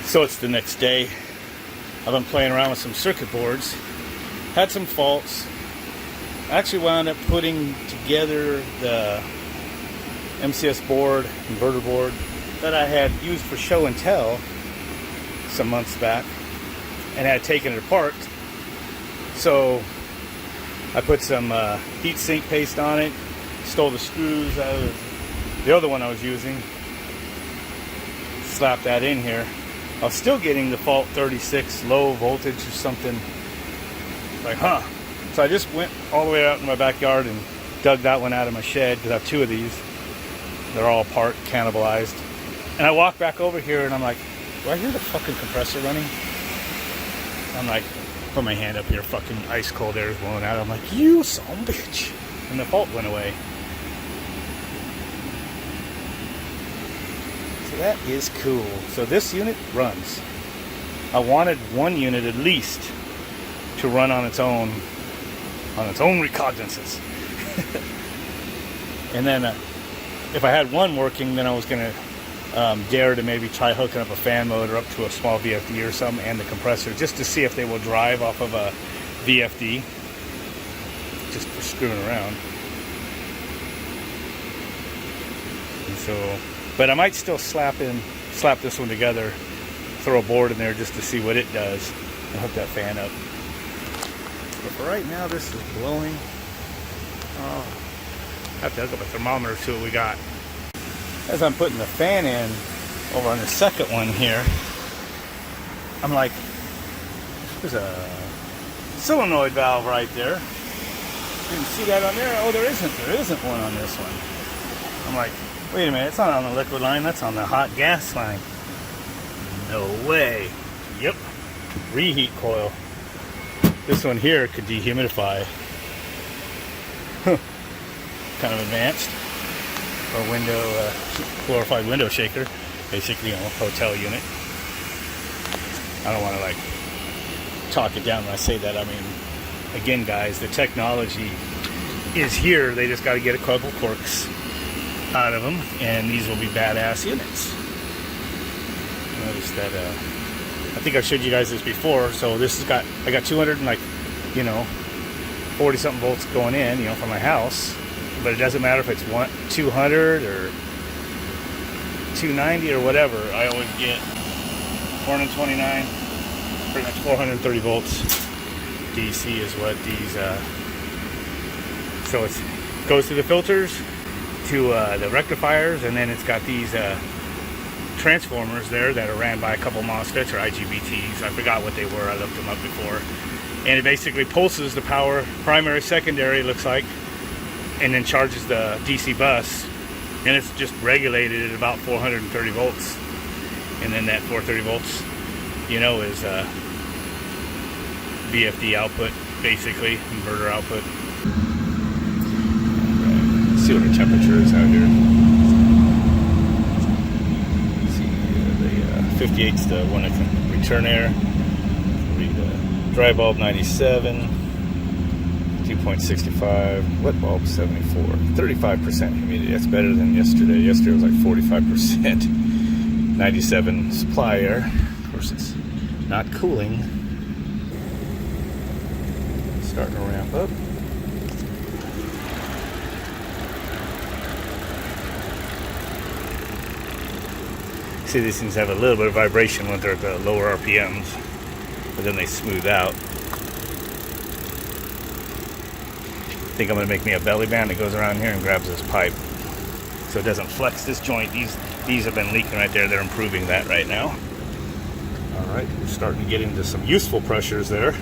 So it's the next day. I've been playing around with some circuit boards. Had some faults. I actually wound up putting together the MCS board, inverter board, that I had used for show and tell some months back, and had taken it apart. So I put some heat sink paste on it, stole the screws out of the other one I was using, slapped that in here. I was still getting the fault 36 low voltage or something. Like, So I just went all the way out in my backyard and dug that one out of my shed, because I have two of these. They're all apart, cannibalized. And I walked back over here and I'm like, do I hear the fucking compressor running? I'm like, put my hand up here, fucking ice cold air is blowing out. I'm like, you son of a bitch. And the fault went away. So that is cool. So this unit runs. I wanted one unit at least to run on its own recognizance. And then if I had one working, then I was going to dare to maybe try hooking up a fan motor up to a small VFD or something, and the compressor, just to see if they will drive off of a VFD, just for screwing around. And so, but I might still slap this one together, throw a board in there just to see what it does, and hook that fan up. But for right now, this is blowing. Oh, I have to hook up a thermometer to what we got. As I'm putting the fan in over on the second one here, I'm like, there's a solenoid valve right there. Didn't see that on there? Oh, there isn't one on this one. I'm like, wait a minute, it's not on the liquid line, that's on the hot gas line. No way. Yep. Reheat coil. This one here could dehumidify. Kind of advanced. Or window, glorified window shaker. Basically, hotel unit. I don't want to like talk it down when I say that. I mean, again, guys, the technology is here. They just got to get a couple quirks out of them, and these will be badass units. Notice that I think I showed you guys this before. So this has I got 200 and 40 something volts going in, from my house. But it doesn't matter if it's 200 or 290 or whatever. I always get 429, pretty much 430 volts DC is what these. So it goes to the filters, to the rectifiers, and then it's got these transformers there that are ran by a couple MOSFETs or IGBTs. I forgot what they were. I looked them up before. And it basically pulses the power, primary, secondary, it looks like, and then charges the DC bus, and it's just regulated at about 430 volts. And then that 430 volts, is VFD output, basically, inverter output. Right. See what the temperature is out here. See, the 58's the one that can return air. Read dry bulb 97. 2.65, wet bulb 74, 35% humidity. That's better than yesterday. Yesterday was like 45%. 97 supply air. Of course, it's not cooling. Starting to ramp up. See, these things have a little bit of vibration when they're at the lower RPMs, but then they smooth out. I think I'm going to make me a belly band that goes around here and grabs this pipe so it doesn't flex this joint. These have been leaking right there. They're improving that right now. Alright, we're starting to get into some useful pressures there.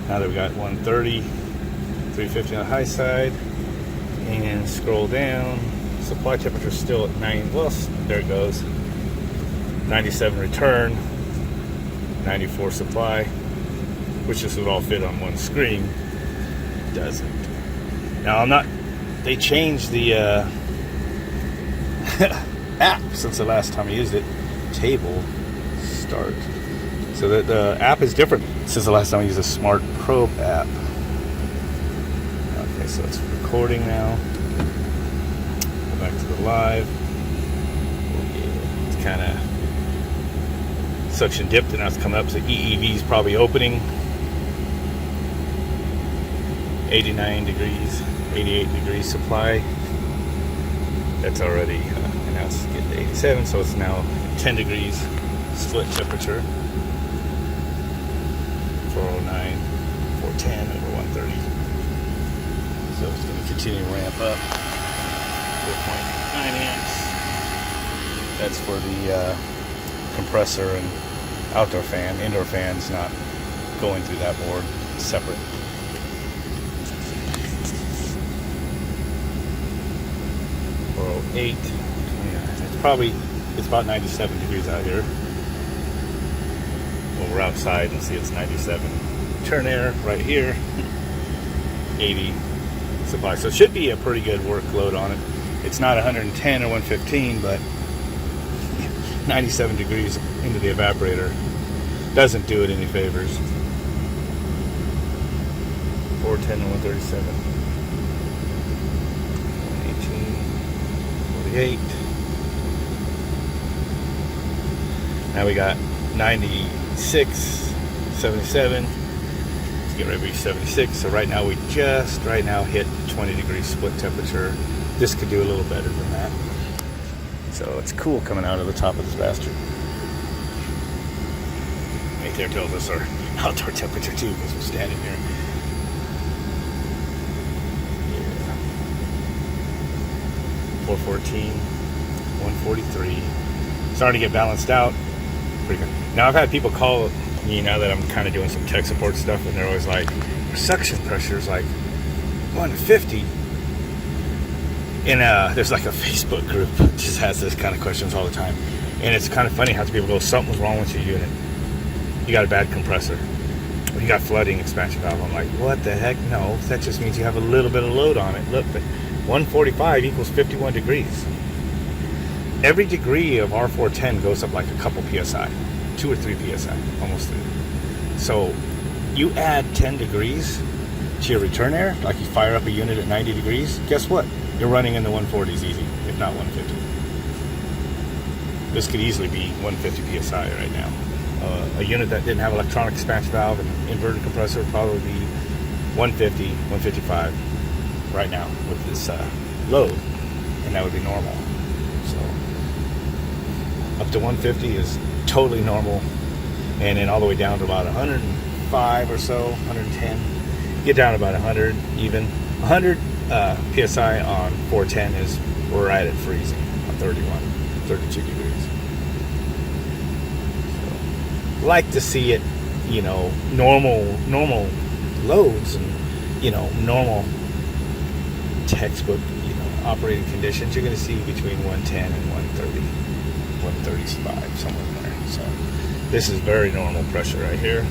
Now that we got 130, 350 on the high side, and scroll down. Supply temperature still at 9. Well, there it goes. 97 return, 94 supply, which this would all fit on one screen. It doesn't. Now they changed the app since the last time I used it. Table start. So that the app is different since the last time I used the Smart Probe app. Okay, so it's recording now. Go back to the live. It's kind of suction dipped and now it's coming up. So EEV is probably opening. 89 degrees, 88 degrees supply. That's already, and now it's getting to 87, so it's now 10 degrees split temperature. 409, 410 over 130. So it's going to continue to ramp up. 4.9 amps. That's for the compressor and outdoor fan. Indoor fan's not going through that board. It's separate. 408. It's about 97 degrees out here. When we're outside and see it's 97. Turn air right here. 80 supply. So it should be a pretty good workload on it. It's not 110 or 115, but 97 degrees into the evaporator doesn't do it any favors. 410 and 137. 118, 48. Now we got 96, 77. Let's get ready to reach 76. So right now we just hit 20 degrees split temperature. This could do a little better than that. So it's cool coming out of the top of this bastard. Right there tells us our outdoor temperature too, because we're standing here. Yeah. 414, 143. Starting to get balanced out. Pretty good. Now I've had people call me now that I'm kind of doing some tech support stuff, and they're always like, "Our suction pressure is like 150." And there's like a Facebook group that just has this kind of questions all the time. And it's kind of funny how people go, something's wrong with your unit. You got a bad compressor. Or you got flooding expansion valve. I'm like, what the heck? No, that just means you have a little bit of load on it. Look, 145 equals 51 degrees. Every degree of R410 goes up like a couple PSI. 2 or 3 PSI, almost 3. So you add 10 degrees to your return air, like you fire up a unit at 90 degrees, guess what? You're running in the 140s easy, if not 150. This could easily be 150 PSI right now. A unit that didn't have electronic expansion valve and inverter compressor would probably be 150, 155 right now with this load, and that would be normal. So up to 150 is totally normal, and then all the way down to about 105 or so, 110. Get down to about 100 even. 100 PSI on 410 is we're right at freezing on 32 degrees. So, like to see it, you know, normal loads and, you know, normal textbook, you know, operating conditions. You're going to see between 110 and 130, 135, somewhere in there. So this is very normal pressure right here.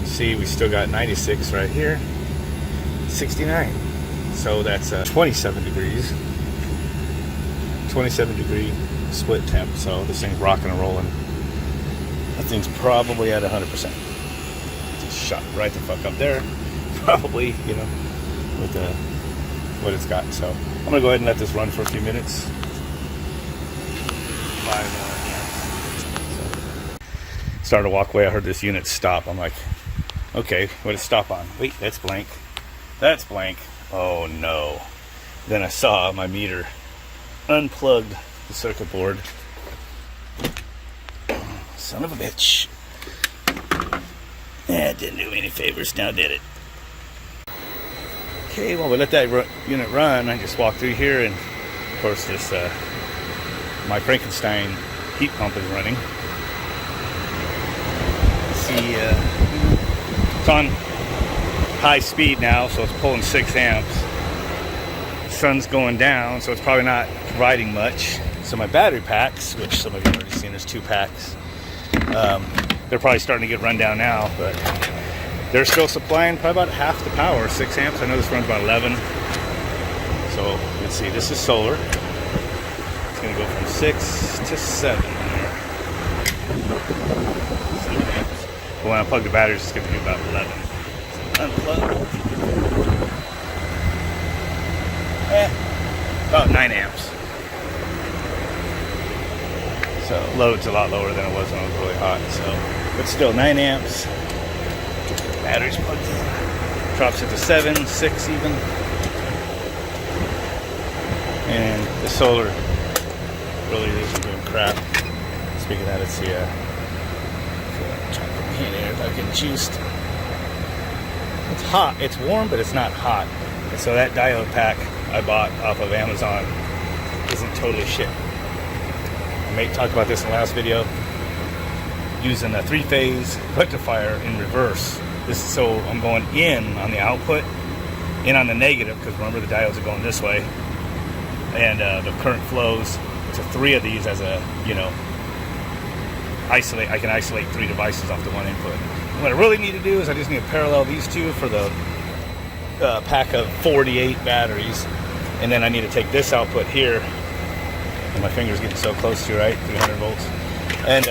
See, we still got 96 right here. 69, so that's 27 degrees, 27 degree split temp. So this thing's rocking and rolling. That thing's probably at 100%. Just shot right the fuck up there, probably, you know, with what it's got. So I'm gonna go ahead and let this run for a few minutes. 5 more. So, started to walk away. I heard this unit stop. I'm like, okay, what did it stop on? Wait, that's blank. That's blank. Oh no. Then I saw my meter unplugged the circuit board. Son of a bitch. That didn't do me any favors, now did it? Okay, well, we let that unit run. I just walked through here, and of course this my Frankenstein heat pump is running. See, it's on high speed now, so it's pulling 6 amps. The sun's going down, so it's probably not providing much. So my battery packs, which some of you have already seen, there's 2 packs. They're probably starting to get run down now, but they're still supplying probably about half the power, 6 amps. I know this runs about 11. So let's see, this is solar. It's going to go from 6 to 7 here. 7 amps. But when I plug the batteries, it's going to be about 11. Unplug. About 9 amps. So load's a lot lower than it was when it was really hot. So, but still 9 amps. Batteries plugged in. Drops it to 7, 6 even. And the solar really isn't doing crap. Speaking of that, let's see. If I can juice. It's hot. It's warm, but it's not hot. And so that diode pack I bought off of Amazon isn't totally shit. I may talk about this in the last video. Using a 3-phase rectifier in reverse. This is so I'm going in on the output, in on the negative, because remember the diodes are going this way, and the current flows to 3 of these as a, you know, isolate. I can isolate 3 devices off the one input. What I really need to do is I just need to parallel these two for the pack of 48 batteries, and then I need to take this output here, and my finger's getting so close to, right, 300 volts, and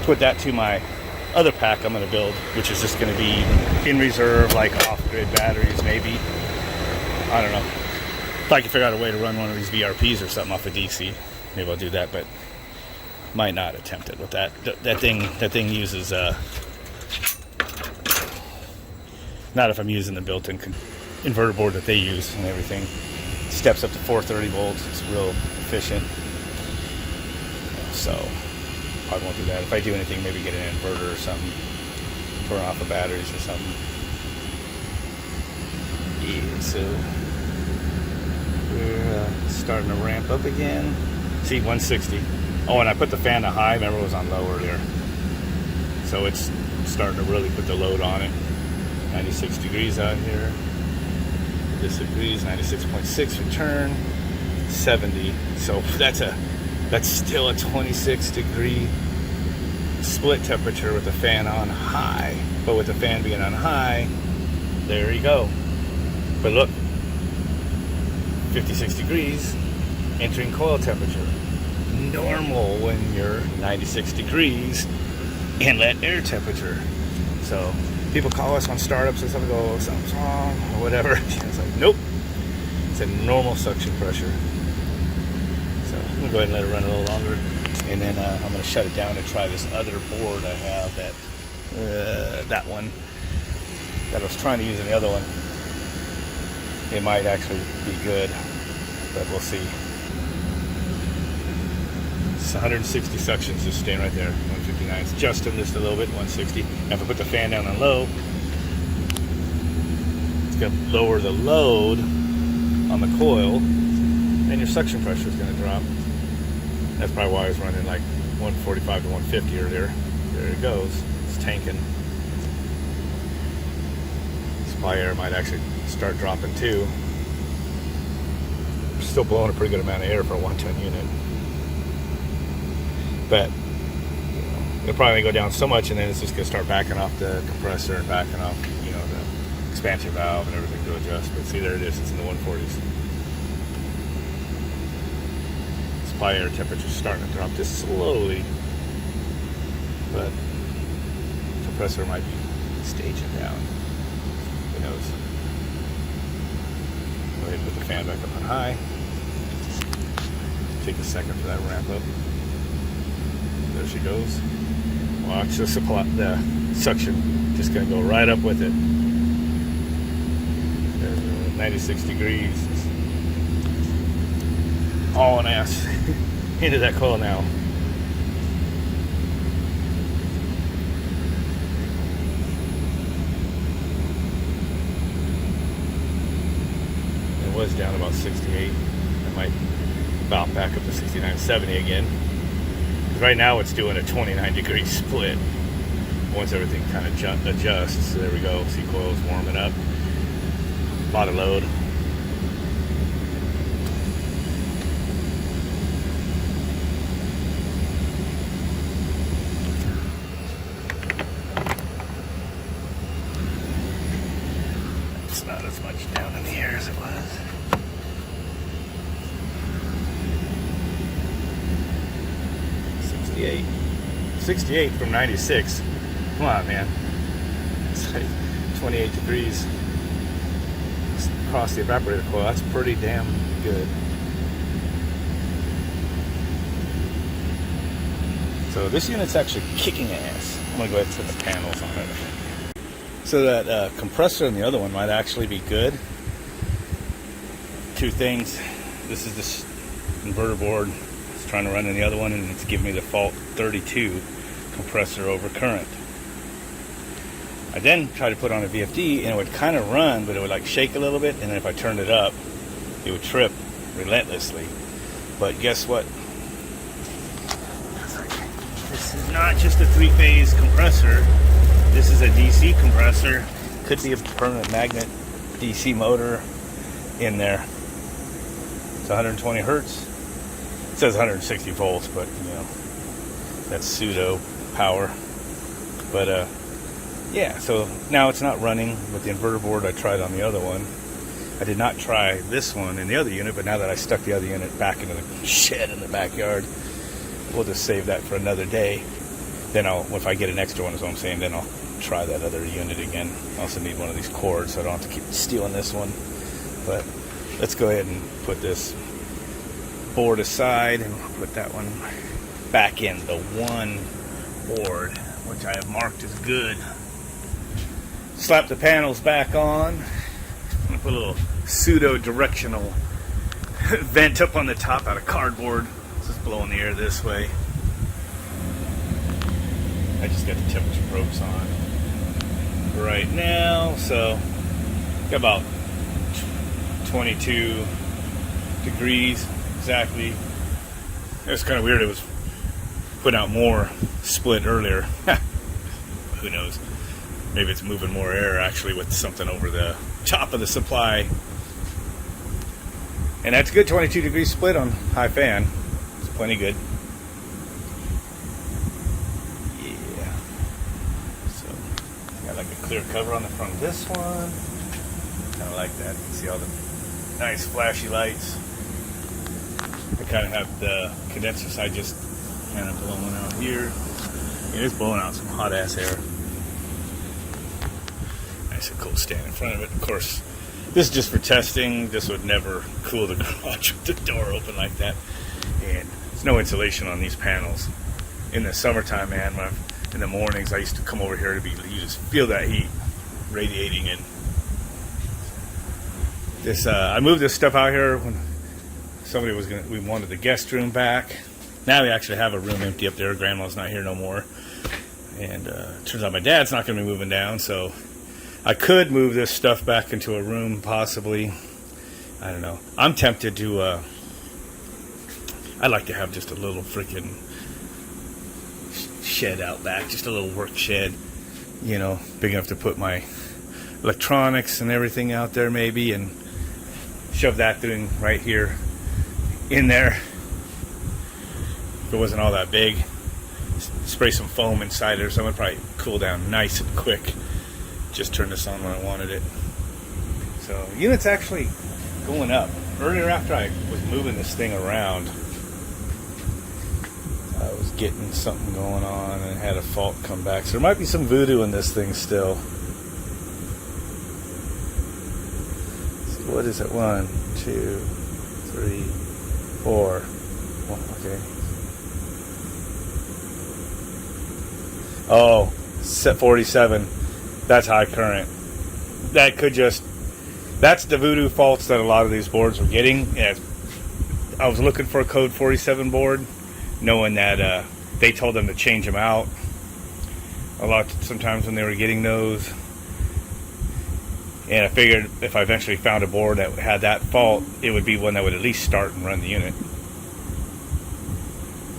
put that to my other pack I'm going to build, which is just going to be in reserve, like off-grid batteries, maybe. I don't know. If I can figure out a way to run one of these VRPs or something off of DC, maybe I'll do that, but might not attempt it with that. That thing uses not if I'm using the built-in inverter board that they use and everything. It steps up to 430 volts. It's real efficient. So probably won't do that. If I do anything, maybe get an inverter or something, turn off the batteries or something. Yeah, so we're starting to ramp up again. See, 160. Oh, and I put the fan to high. Remember, it was on low earlier. So it's starting to really put the load on it. 96 degrees out here. This degrees, 96.6 return, 70. So that's still a 26 degree split temperature with the fan on high. But with the fan being on high, there you go. But look, 56 degrees, entering coil temperature. Normal when you're 96 degrees inlet air temperature. So people call us on startups and stuff and go, oh, something's wrong or whatever. It's like, nope, it's a normal suction pressure. So I'm gonna go ahead and let it run a little longer, and then I'm gonna shut it down and try this other board I have, that one that I was trying to use in the other one. It might actually be good, but we'll see. It's 160 suctions, just staying right there. 159. It's adjusting just a little bit. 160. Now if I put the fan down on low, it's going to lower the load on the coil, then your suction pressure is going to drop. That's probably why I was running like 145 to 150 earlier. There it goes. It's tanking. Supply air might actually start dropping too. Still blowing a pretty good amount of air for a 1-ton unit. But you know, it'll probably go down so much, and then it's just going to start backing off the compressor and backing off, you know, the expansion valve and everything to adjust. But see, there it is. It's in the 140s. Supply air temperature is starting to drop just slowly, but the compressor might be staging down. Who knows? Go ahead and put the fan back up on high. Take a second for that ramp up. There she goes. Watch the suction. Just going to go right up with it. There's 96 degrees. All an ass into that coil now. It was down about 68. It might bounce back up to 69, 70 again. Right now it's doing a 29 degree split once everything kind of adjusts. So there we go. See, coil's warming up. A lot of load. It's not as much down in the air as it was. 68 from 96. Come on, man. It's like 28 degrees across the evaporator coil. That's pretty damn good. So this unit's actually kicking ass. I'm gonna go ahead and put the panels on it. So that compressor in the other one might actually be good. Two things. This is this inverter board. It's trying to run in the other one, and it's giving me the fault 32 compressor over current. I then tried to put on a VFD, and it would kind of run, but it would like shake a little bit, and then if I turned it up, it would trip relentlessly. But guess what? This is not just a three-phase compressor. This is a DC compressor. Could be a permanent magnet DC motor in there. It's 120 hertz. It says 160 volts, but you know, that's pseudo power. But yeah, so now it's not running with the inverter board I tried on the other one. I did not try this one in the other unit, but now that I stuck the other unit back into the shed in the backyard, we'll just save that for another day. Then if I get an extra one, is what I'm saying, then I'll try that other unit again. I also need one of these cords, so I don't have to keep stealing this one. But let's go ahead and put this board aside, and we'll put that one back in, the one board, which I have marked as good. Slap the panels back on. I'm going to put a little pseudo-directional vent up on the top out of cardboard. It's just blowing the air this way. I just got the temperature probes on right now, so got about 22 degrees exactly. It was kind of weird. It was putting out more split earlier. Who knows? Maybe it's moving more air actually with something over the top of the supply. And that's good, 22 degree split on high fan. It's plenty good. Yeah. So, got like a clear cover on the front of this one. Kind of like that. You can see all the nice flashy lights. I kind of have the condenser side just kind of blowing out here. It is blowing out some hot ass air. Nice and cool stand in front of it. Of course, this is just for testing. This would never cool the garage with the door open like that. And there's no insulation on these panels. In the summertime, man, in the mornings, I used to come over here to you just feel that heat radiating in. This, I moved this stuff out here when somebody we wanted the guest room back. Now we actually have a room empty up there. Grandma's not here no more. And turns out my dad's not going to be moving down, so I could move this stuff back into a room, possibly. I don't know. I'm tempted to, I'd like to have just a little freaking shed out back, just a little work shed, you know, big enough to put my electronics and everything out there maybe, and shove that thing right here in there. If it wasn't all that big, spray some foam inside it or something, probably cool down nice and quick. Just turn this on when I wanted it. So unit's actually going up. Earlier, after I was moving this thing around, I was getting something going on and had a fault come back. So there might be some voodoo in this thing still. So what is it? 1, 2, 3, 4. Well, okay. Oh, set 47. That's high current. That could just, that's the voodoo faults that a lot of these boards were getting. Yeah, I was looking for a code 47 board, knowing that they told them to change them out sometimes when they were getting those. And I figured if I eventually found a board that had that fault, it would be one that would at least start and run the unit.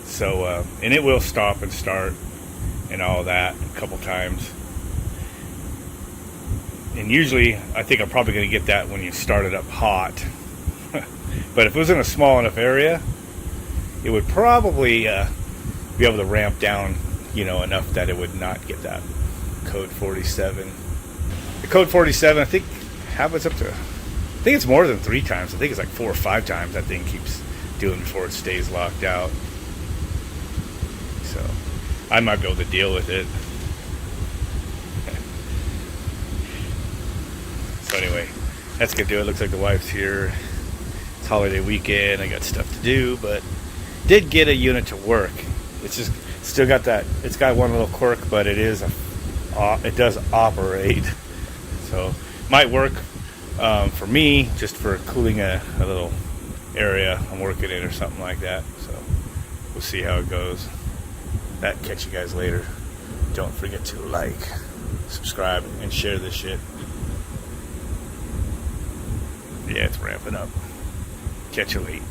So, and it will stop and start and all that a couple times. And usually, I think I'm probably going to get that when you start it up hot. But if it was in a small enough area, it would probably be able to ramp down, you know, enough that it would not get that code 47. The code 47, I think, happens up to, I think it's more than 3 times. I think it's like 4 or 5 times that thing keeps doing before it stays locked out. So, I might be able to deal with it. So anyway, that's gonna do it. Looks like the wife's here. It's holiday weekend. I got stuff to do, but did get a unit to work. It's just Still got that. It's got one little quirk, but it is it does operate. So might work for me, just for cooling a little area I'm working in or something like that. So we'll see how it goes. Catch you guys later. Don't forget to like, subscribe, and share this shit. Yeah, it's ramping up. Catch you later.